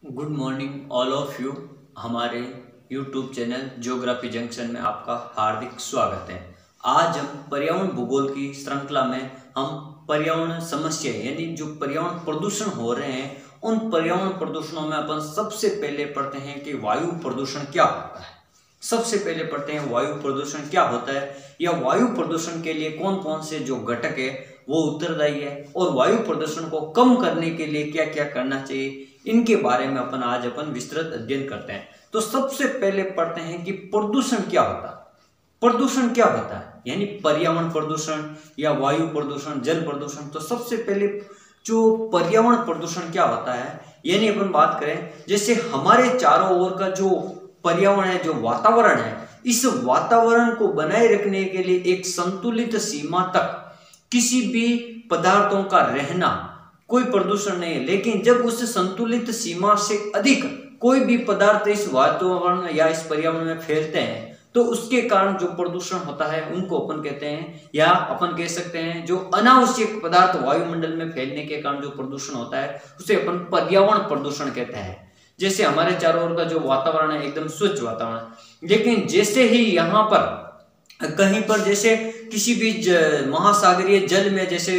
Good morning all of you. हमारे YouTube channel geography junction में आपका हार्दिक स्वागत है। आज हम पर्यावरण भूगोल की श्रृंखला में हम पर्यावरण समस्या यानी जो पर्यावरण प्रदूषण हो रहे हैं उन पर्यावरण प्रदूषणों में अपन सबसे पहले पढ़ते हैं कि वायु प्रदूषण क्या होता है। सबसे पहले पढ़ते हैं वायु प्रदूषण क्या होता है या वायु प्रदूषण के लिए कौन कौन से जो घटक है वो उत्तरदायी है और वायु प्रदूषण को कम करने के लिए क्या क्या करना चाहिए, इनके बारे में अपन विस्तृत अध्ययन करते हैं। तो सबसे पहले पढ़ते हैं कि प्रदूषण क्या होता है। प्रदूषण क्या होता है यानी पर्यावरण प्रदूषण या वायु प्रदूषण, जल प्रदूषण। तो सबसे पहले जो पर्यावरण प्रदूषण क्या होता है यानी अपन बात करें जैसे हमारे चारों ओर का जो पर्यावरण है, जो वातावरण है, इस वातावरण को बनाए रखने के लिए एक संतुलित सीमा तक किसी भी पदार्थों का रहना कोई प्रदूषण नहीं है। लेकिन जब उस संतुलित सीमा से अधिक कोई भी पदार्थ इस वातावरण या इस पर्यावरण में फैलते हैं तो उसके कारण जो प्रदूषण होता है उनको अपन कहते हैं, या अपन कह सकते हैं जो अनावश्यक पदार्थ वायुमंडल में फैलने के कारण जो प्रदूषण होता है उसे अपन पर्यावरण प्रदूषण कहते हैं। जैसे हमारे चारों ओर का जो वातावरण है एकदम स्वच्छ वातावरण, लेकिन जैसे ही यहाँ पर कहीं पर जैसे किसी भी महासागरीय जल में जैसे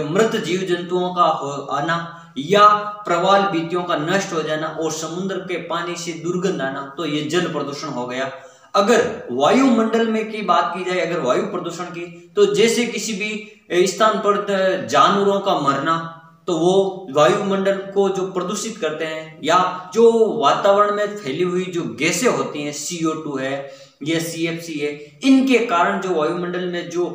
मृत जीव जंतुओं का आना या प्रवाल भित्तियों का नष्ट हो जाना और समुद्र के पानी से दुर्गंध आना, तो ये जल प्रदूषण हो गया। अगर वायुमंडल में की बात की जाए, अगर वायु प्रदूषण की, तो जैसे किसी भी स्थान पर जानवरों का मरना, तो वो वायुमंडल को जो प्रदूषित करते हैं, या जो वातावरण में फैली हुई जो गैसें होती हैं, CO2 है या CFC है, इनके कारण जो वायुमंडल में जो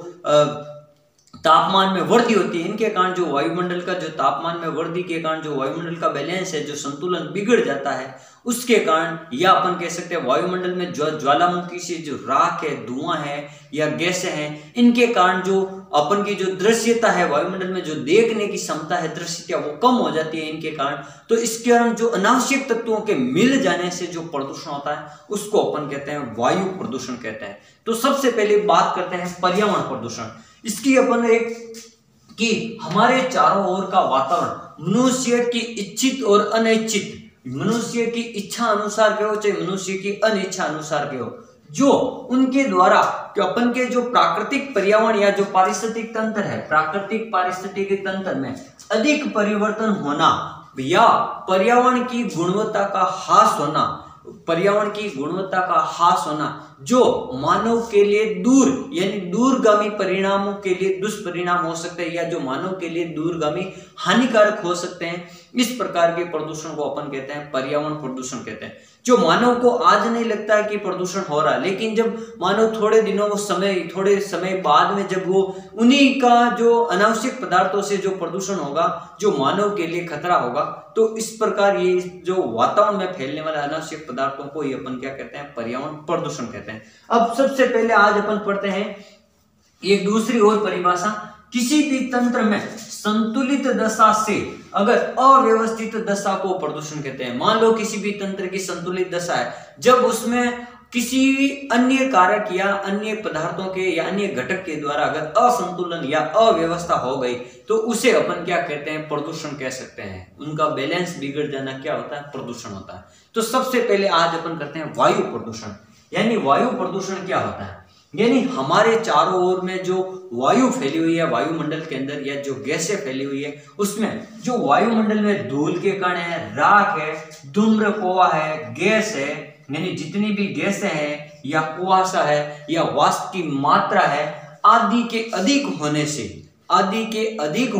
तापमान में वृद्धि होती है, इनके कारण जो वायुमंडल का जो तापमान में वृद्धि के कारण जो वायुमंडल का बैलेंस है, जो संतुलन बिगड़ जाता है, उसके कारण, या अपन कह सकते हैं वायुमंडल में जो ज्वालामुखी से जो राख है, धुआं है या गैसें हैं, इनके कारण जो अपन की जो दृश्यता है, वायुमंडल में जो देखने की क्षमता है, दृश्यता, वो कम हो जाती है इनके कारण। तो इसके कारण जो अनावश्यक तत्वों के मिल जाने से जो प्रदूषण होता है उसको अपन कहते हैं वायु प्रदूषण कहते हैं। तो सबसे पहले बात करते हैं पर्यावरण प्रदूषण। इसकी अपन एक कि हमारे चारों ओर का वातावरण मनुष्य की इच्छित और अनिच्छित, मनुष्य की इच्छा अनुसार के हो चाहे मनुष्य की अनिच्छा अनुसार के हो, जो उनके द्वारा कि अपन के जो प्राकृतिक पर्यावरण या जो पारिस्थितिक तंत्र है, प्राकृतिक पारिस्थितिक तंत्र में अधिक परिवर्तन होना या पर्यावरण की गुणवत्ता का ह्रास होना, पर्यावरण की गुणवत्ता का ह्रास होना, जो मानव के लिए दूर यानी दूरगामी परिणामों के लिए दुष्परिणाम हो सकते हैं, या जो मानव के लिए दूरगामी हानिकारक हो सकते हैं, इस प्रकार के प्रदूषण को अपन कहते हैं पर्यावरण प्रदूषण कहते हैं। जो मानव को आज नहीं लगता है कि प्रदूषण हो रहा है, लेकिन जब मानव थोड़े समय बाद में जब वो उन्हीं का जो अनावश्यक पदार्थों से जो प्रदूषण होगा, जो मानव के लिए खतरा होगा, तो इस प्रकार ये जो वातावरण में फैलने वाले अनावश्यक पदार्थों को ही अपन क्या कहते हैं, पर्यावरण प्रदूषण कहते हैं। अब सबसे पहले आज अपन पढ़ते हैं एक दूसरी और परिभाषा। किसी भी तंत्र में संतुलित दशा से अगर अव्यवस्थित दशा को प्रदूषण कहते हैं। मान लो किसी भी तंत्र की संतुलित दशा है, जब उसमें किसी अन्य कारक या अन्य पदार्थों के या अन्य घटक के द्वारा अगर असंतुलन या अव्यवस्था हो गई तो उसे अपन क्या कहते हैं, प्रदूषण कह सकते हैं। उनका बैलेंस बिगड़ जाना क्या होता है, प्रदूषण होता है। तो सबसे पहले आज अपन करते हैं वायु प्रदूषण। यानी वायु प्रदूषण क्या होता है, यानी हमारे चारों ओर में जो वायु फैली हुई है, वायुमंडल के अंदर या जो गैसें फैली हुई है, उसमें जो वायुमंडल में धूल के कण है, राख है, धूम्र कोआ है, गैस है, यानी जितनी भी गैसें हैं या कुआसा है या वाष्प की मात्रा है, आदि के अधिक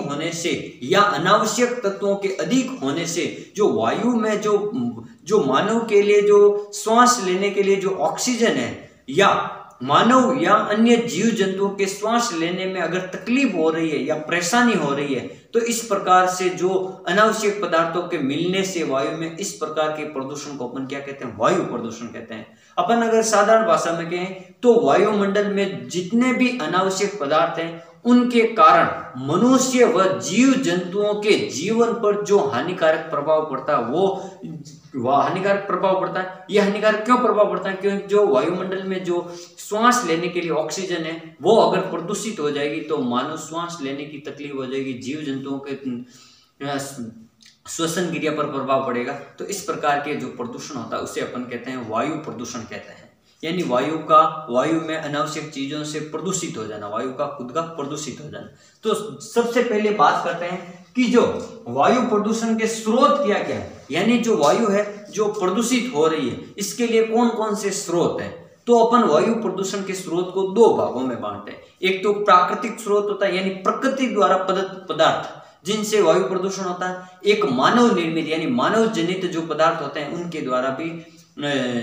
होने से या अनावश्यक तत्वों के अधिक होने से जो वायु में जो मानव के लिए जो श्वास लेने के लिए जो ऑक्सीजन है, या मानव या अन्य जीव जंतुओं के श्वास लेने में अगर तकलीफ हो रही है या परेशानी हो रही है, तो इस प्रकार से जो अनावश्यक पदार्थों के मिलने से वायु में इस प्रकार के प्रदूषण को अपन क्या कहते हैं, वायु प्रदूषण कहते हैं। अपन अगर साधारण भाषा में कहें तो वायुमंडल में जितने भी अनावश्यक पदार्थ हैं उनके कारण मनुष्य व जीव जंतुओं के जीवन पर जो हानिकारक प्रभाव पड़ता है वो हानिकारक प्रभाव पड़ता है। यह हानिकारक क्यों प्रभाव पड़ता है, क्योंकि जो वायुमंडल में जो श्वास लेने के लिए ऑक्सीजन है वो अगर प्रदूषित हो जाएगी तो मानव श्वास लेने की तकलीफ हो जाएगी, जीव जंतुओं के श्वसन क्रिया पर प्रभाव पड़ेगा। तो इस प्रकार के जो प्रदूषण होता है उसे अपन कहते हैं वायु प्रदूषण कहते हैं। यानी वायु में अनावश्यक चीजों से प्रदूषित हो जाना, वायु का खुद का प्रदूषित हो जाना। तो सबसे पहले बात करते हैं कि जो वायु प्रदूषण के स्रोत क्या क्या है, यानी जो वायु है जो प्रदूषित हो रही है इसके लिए कौन कौन से स्रोत है। तो अपन वायु प्रदूषण के स्रोत को दो भागों में बांटते हैं। एक तो प्राकृतिक स्रोत होता है, यानी प्रकृति द्वारा पदार्थ जिनसे वायु प्रदूषण होता है। एक मानव निर्मित यानी मानव जनित जो पदार्थ होते हैं उनके द्वारा भी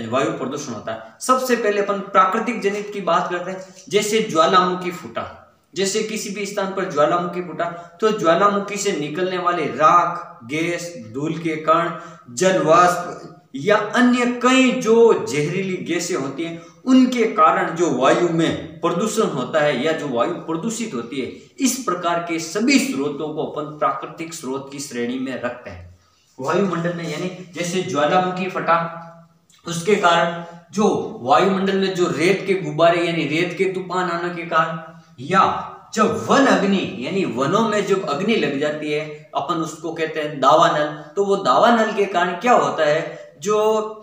वायु प्रदूषण होता है। सबसे पहले अपन प्राकृतिक जनित की बात करते हैं, जैसे ज्वालामुखी फूटा, जैसे किसी भी स्थान पर ज्वालामुखी फूटा तो ज्वालामुखी से निकलने वाले राख, गैस, धूल के कण, जल वाष्प या अन्य कई जो जहरीली गैसें होती हैं उनके कारण जो वायु में प्रदूषण होता है या जो वायु प्रदूषित होती है, इस प्रकार के सभी स्रोतों को अपन प्राकृतिक स्रोत की श्रेणी में रखते हैं। वायुमंडल में यानी जैसे ज्वालामुखी फटा, उसके कारण जो वायुमंडल में जो रेत के गुब्बारे यानी रेत के तूफान आने के कारण, या जब वन अग्नि यानी वनों में जब अग्नि लग जाती है अपन उसको कहते हैं दावानल। तो वो दावानल के कारण क्या होता है, जो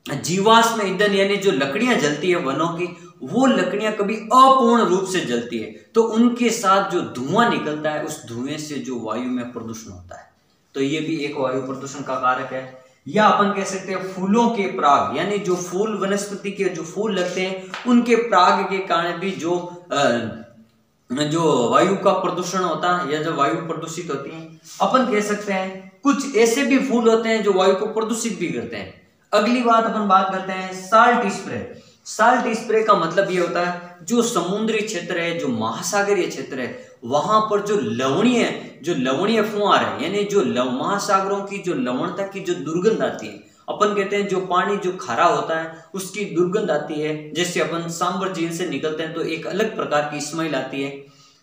जीवाश्म ईंधन यानी जो लकड़ियां जलती है वनों की, वो लकड़ियां कभी अपूर्ण रूप से जलती है तो उनके साथ जो धुआं निकलता है उस धुएं से जो वायु में प्रदूषण होता है। तो ये भी एक वायु प्रदूषण का कारक है। या अपन कह सकते हैं फूलों के पराग, यानी जो फूल वनस्पति के जो फूल लगते हैं उनके पराग के कारण भी जो वायु का प्रदूषण होता है या जो वायु प्रदूषित होती है। अपन कह सकते हैं कुछ ऐसे भी फूल होते हैं जो वायु को प्रदूषित भी करते हैं। अगली बात अपन बात करते हैं साल्ट स्प्रे। साल्ट स्प्रे का मतलब ये होता है जो समुद्री क्षेत्र है, जो महासागरीय क्षेत्र है, वहां पर जो लवणीय फुहार है, यानी जो महासागरों की जो लवणता की जो दुर्गंध आती है, अपन कहते हैं जो पानी जो खारा होता है उसकी दुर्गंध आती है। जैसे अपन सांबर झील से निकलते हैं तो एक अलग प्रकार की स्मेल आती है,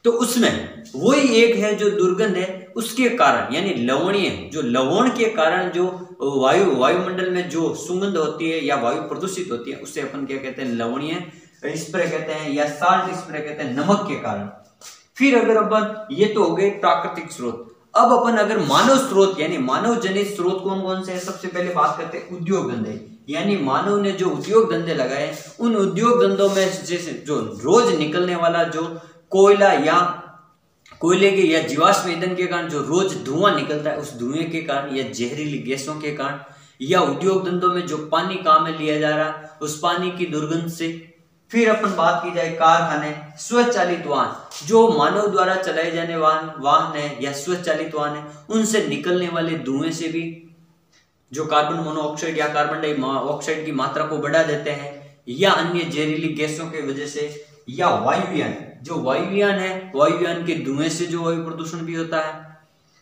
तो उसमें वही एक है जो दुर्गंध है उसके कारण, यानी लवणीय जो लवण के कारण जो वायुमंडल में जो सुगंध होती है या वायु प्रदूषित होती है उसे अपन क्या कहते हैं, लवणीय स्प्रे कहते हैं या साल्ट स्प्रे कहते हैं, नमक के कारण। फिर अगर अपन ये तो हो गए प्राकृतिक स्रोत, अब अपन अगर मानव स्रोत यानी मानव जनित स्रोत कौन कौन से हैं, सबसे पहले बात करते हैं उद्योग धंधे। यानी मानव ने जो उद्योग धंधे लगाए उन उद्योग धंधों में जैसे जो रोज निकलने वाला जो कोयले के या जीवाश्म ईंधन के कारण जो रोज धुआं निकलता है उस धुएं के कारण या जहरीली गैसों के कारण, या उद्योग धंधों में जो पानी काम में लिया जा रहा है उस पानी की दुर्गंध से। फिर अपन बात की जाए कारखाने, स्वचालित वाहन, जो मानव द्वारा चलाए जाने वाहन है या स्वचालित वाहन है, उनसे निकलने वाले धुएं से भी जो कार्बन मोनोऑक्साइड या कार्बन डाइऑक्साइड की मात्रा को बढ़ा देते हैं, या अन्य जहरीली गैसों की वजह से, या वायुयान, जो वायुयान है वायुयान के धुएं से जो वायु प्रदूषण भी होता है।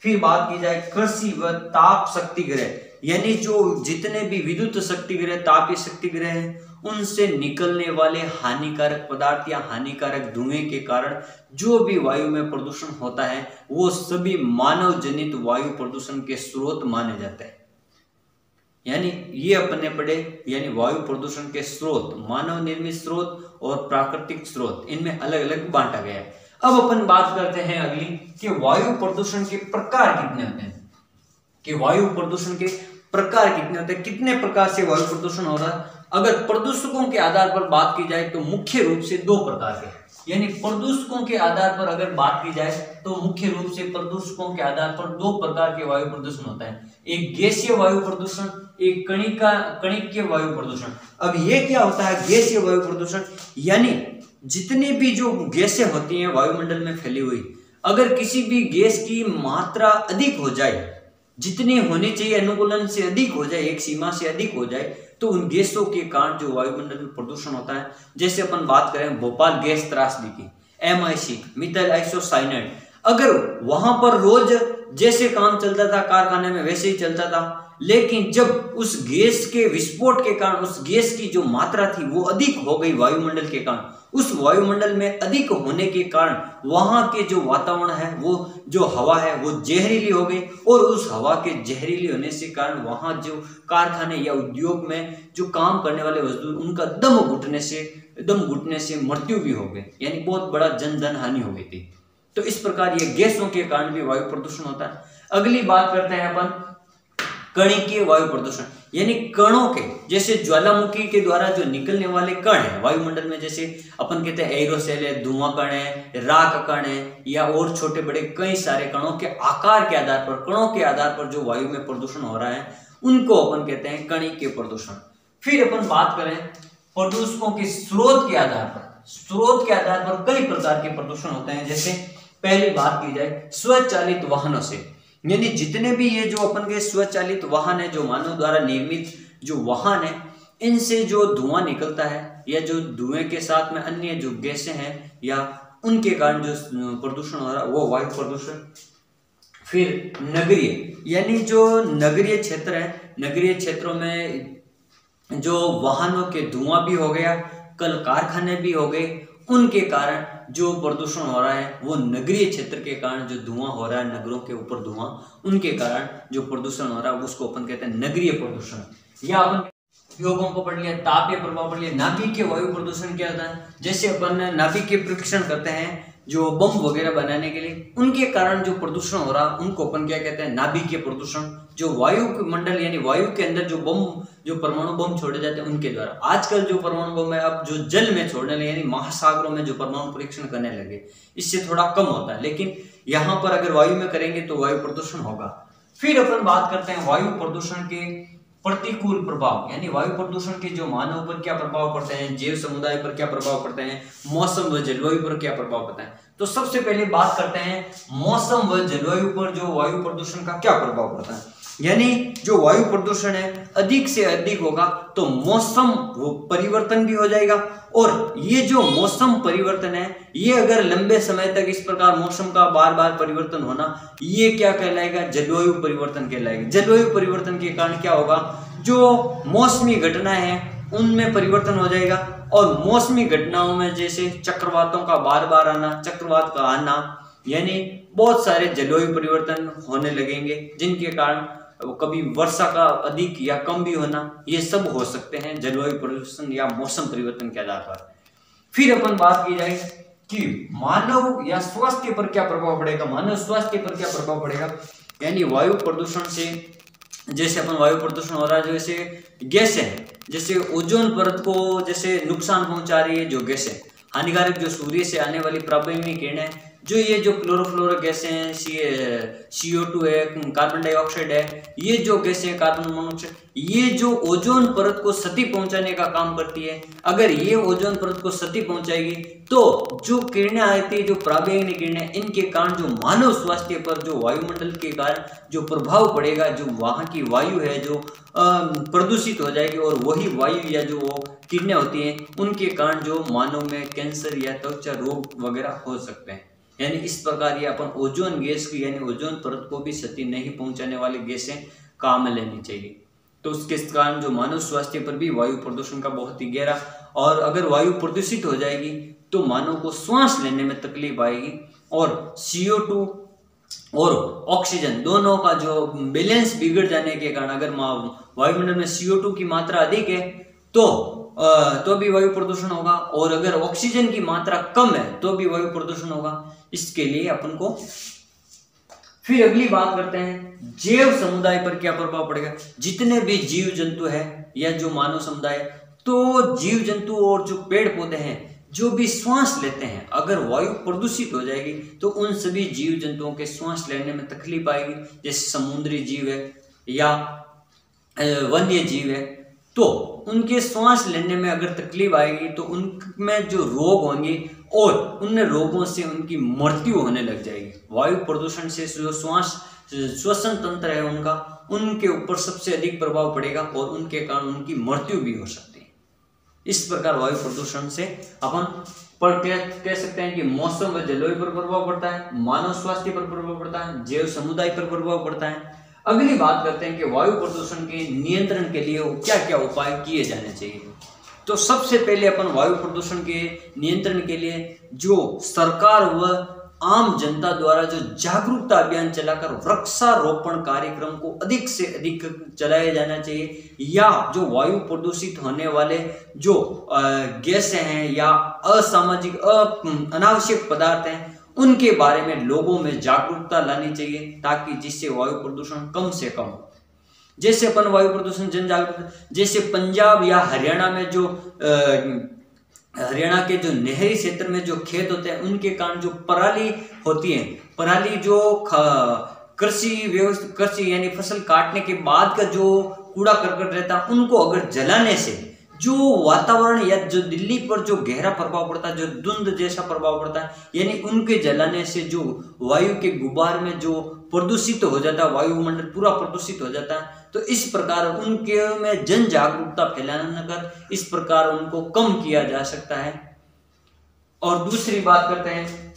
फिर बात की जाए कृषि व ताप शक्ति गृह, यानी जो जितने भी विद्युत शक्ति गृह, तापीय शक्ति गृह हैं उनसे निकलने वाले हानिकारक पदार्थ या हानिकारक धुएं के कारण जो भी वायु में प्रदूषण होता है वो सभी मानव जनित वायु प्रदूषण के स्रोत माने जाते हैं। यानी ये अपने पढ़े, यानी वायु प्रदूषण के स्रोत, मानव निर्मित स्रोत और प्राकृतिक स्रोत, इनमें अलग अलग बांटा गया है। अब अपन बात करते हैं अगली कि वायु प्रदूषण के प्रकार कितने होते हैं, कि वायु प्रदूषण के प्रकार कितने होते हैं, कितने प्रकार से वायु प्रदूषण हो रहा है। अगर प्रदूषकों के आधार पर बात की जाए तो मुख्य रूप से दो प्रकार के, यानी प्रदूषकों के आधार पर अगर बात की जाए तो मुख्य रूप से प्रदूषकों के आधार पर दो प्रकार के वायु प्रदूषण होता है, एक गैसीय वायु प्रदूषण, एक कणिकीय वायु प्रदूषण। अब ये क्या होता है गैसीय वायु प्रदूषण, यानी जितनी भी जो गैसें होती हैं वायुमंडल में फैली हुई, अगर किसी भी गैस की मात्रा अधिक हो जाए, जितनी होनी चाहिए अनुकूलन से अधिक हो जाए, एक सीमा से अधिक हो जाए, तो उन गैसों के कारण जो वायुमंडल में प्रदूषण होता है, जैसे अपन बात करें भोपाल गैस त्रासदी की, MIC मिथाइल आइसोसाइनेट, अगर वहां पर रोज जैसे काम चलता था कारखाने में वैसे ही चलता था, लेकिन जब उस गैस के विस्फोट के कारण उस गैस की जो मात्रा थी वो अधिक हो गई वायुमंडल के कारण, उस वायुमंडल में अधिक होने के कारण वहां के जो वातावरण है, वो जो हवा है वो जहरीली हो गई, और उस हवा के जहरीली होने से कारण वहां जो कारखाने या उद्योग में जो काम करने वाले मजदूर उनका दम घुटने से मृत्यु भी हो गई, यानी बहुत बड़ा जन हानि हो गई थी। तो इस प्रकार ये गैसों के कारण भी वायु प्रदूषण होता है। अगली बात करते हैं अपन कणिकीय वायु प्रदूषण यानी कणों के, जैसे ज्वालामुखी के द्वारा जो निकलने वाले कण है वायुमंडल में, जैसे अपन कहते हैं एरोसेल है, धुआं कण है, राख कण है, या और छोटे बड़े कई सारे कणों के आकार के आधार पर, कणों के आधार पर जो वायु में प्रदूषण हो रहा है उनको अपन कहते हैं कणिकीय प्रदूषण। फिर अपन बात करें प्रदूषकों के स्रोत के आधार पर, स्रोत के आधार पर कई प्रकार के प्रदूषण होते हैं। जैसे पहली बात की जाए स्वचालित वाहनों से, यानी जितने भी ये जो अपन के स्वचालित वाहन है, जो मानव द्वारा निर्मित जो वाहन है, इनसे जो धुआं निकलता है या जो धुएं के साथ में अन्य जो गैसें हैं या उनके कारण जो प्रदूषण हो रहा है वो वायु प्रदूषण। फिर नगरीय, यानी जो नगरीय क्षेत्र है, नगरीय क्षेत्रों में जो वाहनों के धुआं भी हो गया, कल कारखाने भी हो गए, उनके कारण जो प्रदूषण हो रहा है वो नगरीय क्षेत्र के कारण जो धुआं हो रहा है, नगरों के ऊपर धुआं, उनके कारण जो प्रदूषण हो रहा है उसको अपन कहते हैं नगरीय प्रदूषण। या अपन योगों को पढ़ लिया, तापीय प्रभाव पढ़ लिया। नाभिकीय वायु प्रदूषण क्या होता है, जैसे अपन नाभिकीय परीक्षण करते हैं जो बम वगैरह बनाने के लिए, उनके कारण जो प्रदूषण हो रहा है उनको अपन क्या कहते हैं नाभिकीय प्रदूषण। जो वायु मंडल यानी वायु के अंदर जो बम, जो परमाणु बम छोड़े जाते हैं उनके द्वारा, आजकल जो परमाणु बम है अब जो जल में छोड़ने लगे, यानी महासागरों में जो परमाणु परीक्षण करने लगे, इससे थोड़ा कम होता है, लेकिन यहाँ पर अगर वायु में करेंगे तो वायु प्रदूषण होगा। फिर अपन बात करते हैं वायु प्रदूषण के प्रतिकूल प्रभाव, यानी वायु प्रदूषण के जो मानव पर क्या प्रभाव पड़ते हैं, जैव समुदाय पर क्या प्रभाव पड़ते हैं, मौसम व जलवायु पर क्या प्रभाव पड़ता है। तो सबसे पहले बात करते हैं मौसम व जलवायु पर जो वायु प्रदूषण का क्या प्रभाव पड़ता है। यानी जो वायु प्रदूषण है अधिक से अधिक होगा तो मौसम वो परिवर्तन भी हो जाएगा, और ये जो मौसम परिवर्तन है ये अगर लंबे समय तक इस प्रकार मौसम का बार बार परिवर्तन होना, ये क्या कहलाएगा, जलवायु परिवर्तन कहलाएगा। जलवायु परिवर्तन के कारण क्या होगा, जो मौसमी घटनाएं हैं उनमें परिवर्तन हो जाएगा, और मौसमी घटनाओं में जैसे चक्रवातों का बार बार आना, चक्रवात का आना, यानी बहुत सारे जलवायु परिवर्तन होने लगेंगे, जिनके कारण कभी वर्षा का अधिक या कम भी होना, ये सब हो सकते हैं जलवायु परिवर्तन या मौसम परिवर्तन के आधार पर। फिर अपन बात की जाए कि मानव या स्वास्थ्य पर क्या प्रभाव पड़ेगा, मानव स्वास्थ्य पर क्या प्रभाव पड़ेगा, यानी वायु प्रदूषण से, जैसे अपन वायु प्रदूषण हो रहा है, जैसे गैसें हैं, जैसे ओजोन परत को जैसे नुकसान पहुंचा रही है जो गैसें, हानिकारक जो सूर्य से आने वाली प्राकृतिक किरणें, जो ये जो क्लोरोफ्लोरो गैसें हैं, CO2 है, कार्बन डाइऑक्साइड है, ये जो गैसें हैं, कार्बन मोनोऑक्साइड, ये जो ओजोन परत को क्षति पहुंचाने का काम करती है। अगर ये ओजोन परत को क्षति पहुंचाएगी तो जो किरणें आती है, जो प्राकृतिक किरणें, इनके कारण जो मानव स्वास्थ्य पर जो वायुमंडल के कारण जो प्रभाव पड़ेगा, जो वहाँ की वायु है जो प्रदूषित हो जाएगी, और वही वायु या जो किरणें होती हैं उनके कारण जो मानव में कैंसर या त्वचा रोग वगैरह हो सकते हैं। यानी इस प्रकार ये अपन ओजोन गैस की, यानी ओजोन परत को भी क्षति नहीं पहुंचाने वाली गैसें काम में लेनी चाहिए। तो उसके कारण जो मानव स्वास्थ्य पर भी वायु प्रदूषण का बहुत ही गहरा, और अगर वायु प्रदूषित हो जाएगी तो मानव को सांस लेने में तकलीफ आएगी, और CO2 और ऑक्सीजन दोनों का जो बैलेंस बिगड़ जाने के कारण, अगर वायुमंडल में CO2 की मात्रा अधिक है तो भी वायु प्रदूषण होगा, और अगर ऑक्सीजन की मात्रा कम है तो भी वायु प्रदूषण होगा। इसके लिए अपन को फिर अगली बात करते हैं जैव समुदाय पर क्या प्रभाव पड़ेगा। जितने भी जीव जंतु है या जो मानव समुदाय, तो जीव जंतु और जो पेड़ पौधे हैं जो भी श्वास लेते हैं, अगर वायु प्रदूषित हो जाएगी तो उन सभी जीव जंतुओं के श्वास लेने में तकलीफ आएगी। जैसे समुद्री जीव है या वन्य जीव है, तो उनके श्वास लेने में अगर तकलीफ आएगी तो उनमें जो रोग होंगे और उन रोगों से उनकी मृत्यु होने लग जाएगी। वायु प्रदूषण से जो श्वसन तंत्र है उनके ऊपर सबसे अधिक प्रभाव पड़ेगा, और उनके कारण उनकी मृत्यु भी हो सकती है। इस प्रकार वायु प्रदूषण से अपन कह सकते हैं कि मौसम व जलवायु पर प्रभाव पड़ता है, मानव स्वास्थ्य पर प्रभाव पड़ता है, जैव समुदाय पर प्रभाव पड़ता है। अगली बात करते हैं कि वायु प्रदूषण के नियंत्रण के लिए क्या क्या उपाय किए जाने चाहिए। तो सबसे पहले अपन वायु प्रदूषण के नियंत्रण के लिए जो सरकार व आम जनता द्वारा जो जागरूकता अभियान चलाकर वृक्षारोपण कार्यक्रम को अधिक से अधिक चलाया जाना चाहिए, या जो वायु प्रदूषित होने वाले जो गैसें हैं या असामाजिक अनावश्यक पदार्थ हैं उनके बारे में लोगों में जागरूकता लानी चाहिए, ताकि जिससे वायु प्रदूषण कम से कम हो। जैसे अपन वायु प्रदूषण जन जागरूकता, जैसे पंजाब या हरियाणा में जो हरियाणा के जो नहरी क्षेत्र में जो खेत होते हैं उनके कारण जो पराली होती है, पराली जो कृषि यानी फसल काटने के बाद का जो कूड़ा करकट रहता है, उनको अगर जलाने से जो वातावरण या जो दिल्ली पर जो गहरा प्रभाव पड़ता है, जो धुंध जैसा प्रभाव पड़ता है, यानी उनके जलाने से जो वायु के गुबार में जो प्रदूषित हो जाता है, वायुमंडल पूरा प्रदूषित हो जाता है। तो इस प्रकार उनके में जन जागरूकता फैलाने कर इस प्रकार उनको कम किया जा सकता है। और दूसरी बात करते हैं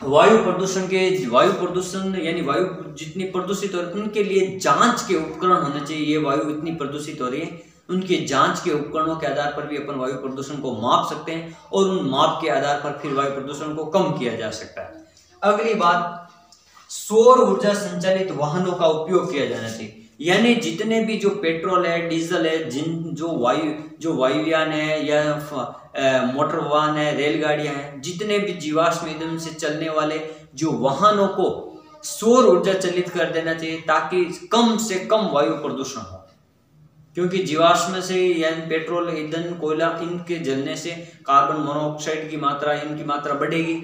वायु प्रदूषण यानी वायु जितनी प्रदूषित हो रही है उनके लिए जांच के उपकरण होने चाहिए। ये वायु इतनी प्रदूषित हो रही है, उनके जांच के उपकरणों के आधार पर भी अपन वायु प्रदूषण को माप सकते हैं और उन माप के आधार पर फिर वायु प्रदूषण को कम किया जा सकता है। अगली बात, सौर ऊर्जा संचालित वाहनों का उपयोग किया जाना चाहिए। यानी जितने भी जो पेट्रोल है, डीजल है, जो वायुयान है या मोटर वाहन है, रेलगाड़ियां हैं, जितने भी जीवाश्म ईंधन से चलने वाले जो वाहनों को सौर ऊर्जा चलित कर देना चाहिए ताकि कम से कम वायु प्रदूषण हो। क्योंकि जीवाश्म से यानी पेट्रोल, ईंधन, कोयला, इनके जलने से कार्बन मोनोऑक्साइड की मात्रा, इनकी मात्रा बढ़ेगी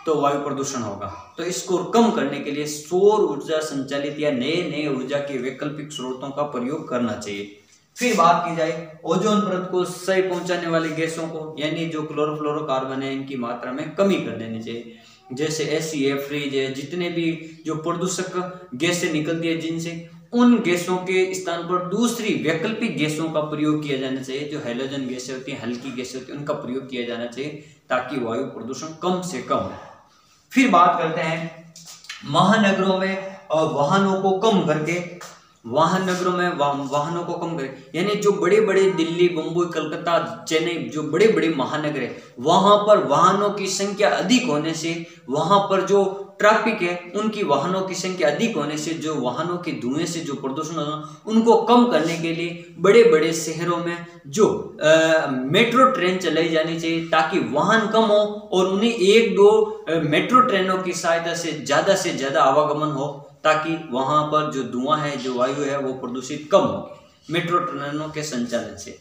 तो वायु प्रदूषण होगा। तो इसको कम करने के लिए सौर ऊर्जा संचालित या नए ऊर्जा के वैकल्पिक स्रोतों का प्रयोग करना चाहिए। फिर बात की जाए ओजोन परत को सही पहुंचाने वाली गैसों को, यानी जो क्लोरोफ्लोरोकार्बन है, इनकी मात्रा में कमी कर देनी चाहिए। जैसे एसी है, फ्रिज है, जितने भी जो प्रदूषक गैसें निकलती है जिनसे, उन गैसों के स्थान पर दूसरी वैकल्पिक गैसों का प्रयोग किया जाना चाहिए। जो हैलोजन गैसें होती हैं, हल्की गैसें होती हैं, उनका प्रयोग किया जाना चाहिए ताकि वायु प्रदूषण कम से कम हो। फिर बात करते हैं महानगरों में वाहनों को कम करके, वाहनों को कम करें, यानी जो बड़े बड़े दिल्ली, मुंबई, कलकत्ता, चेन्नई, जो बड़े बड़े महानगर है, वहां पर वाहनों की संख्या अधिक होने से, वहां पर जो ट्रैफिक है, उनकी वाहनों की संख्या अधिक होने से जो वाहनों के धुएं से जो प्रदूषण होना, उनको कम करने के लिए बड़े बड़े शहरों में जो मेट्रो ट्रेन चलाई जानी चाहिए ताकि वाहन कम हो और उन्हें 1-2 मेट्रो ट्रेनों की सहायता से ज्यादा आवागमन हो ताकि वहां पर जो धुआं है, जो वायु है, वो प्रदूषित कम हो मेट्रो ट्रेनों के संचालन से।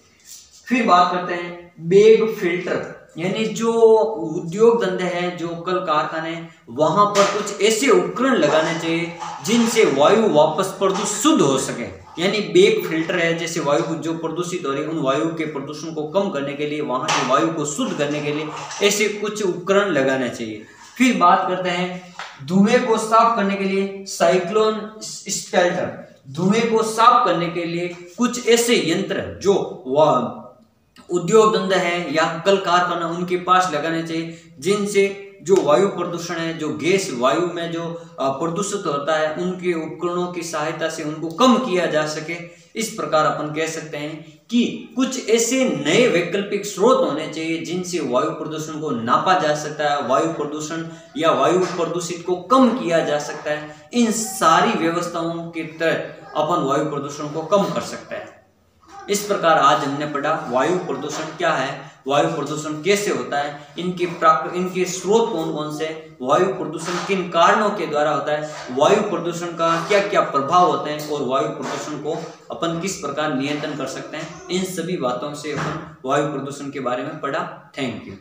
फिर बात करते हैं बैग फिल्टर, यानी जो उद्योग धंधे हैं, जो कल कारखाने, वहां पर कुछ ऐसे उपकरण लगाने चाहिए जिनसे वायु वापस शुद्ध हो सके। यानी बैग फिल्टर है, जैसे वायु जो प्रदूषित हो रही है उन वायु के प्रदूषण को कम करने के लिए, वहां की वायु को शुद्ध करने के लिए ऐसे कुछ उपकरण लगाने चाहिए। फिर बात करते हैं धुएं को साफ करने के लिए साइक्लोन स्पेल्टर, धुएं को साफ करने के लिए कुछ ऐसे यंत्र जो उद्योग धंधे हैं या कल कारखाना उनके पास लगाने चाहिए जिनसे जो वायु प्रदूषण है, जो गैस वायु में जो प्रदूषित होता है, उनके उपकरणों की सहायता से उनको कम किया जा सके। इस प्रकार अपन कह सकते हैं कि कुछ ऐसे नए वैकल्पिक स्रोत होने चाहिए जिनसे वायु प्रदूषण को नापा जा सकता है, वायु प्रदूषण या वायु प्रदूषित को कम किया जा सकता है। इन सारी व्यवस्थाओं के तहत अपन वायु प्रदूषण को कम कर सकते हैं। इस प्रकार आज हमने पढ़ा वायु प्रदूषण क्या है, वायु प्रदूषण कैसे होता है, इनके स्रोत कौन कौन से, वायु प्रदूषण किन कारणों के द्वारा होता है, वायु प्रदूषण का क्या क्या प्रभाव होते हैं और वायु प्रदूषण को अपन किस प्रकार नियंत्रण कर सकते हैं। इन सभी बातों से अपन वायु प्रदूषण के बारे में पढ़ा। Thank you.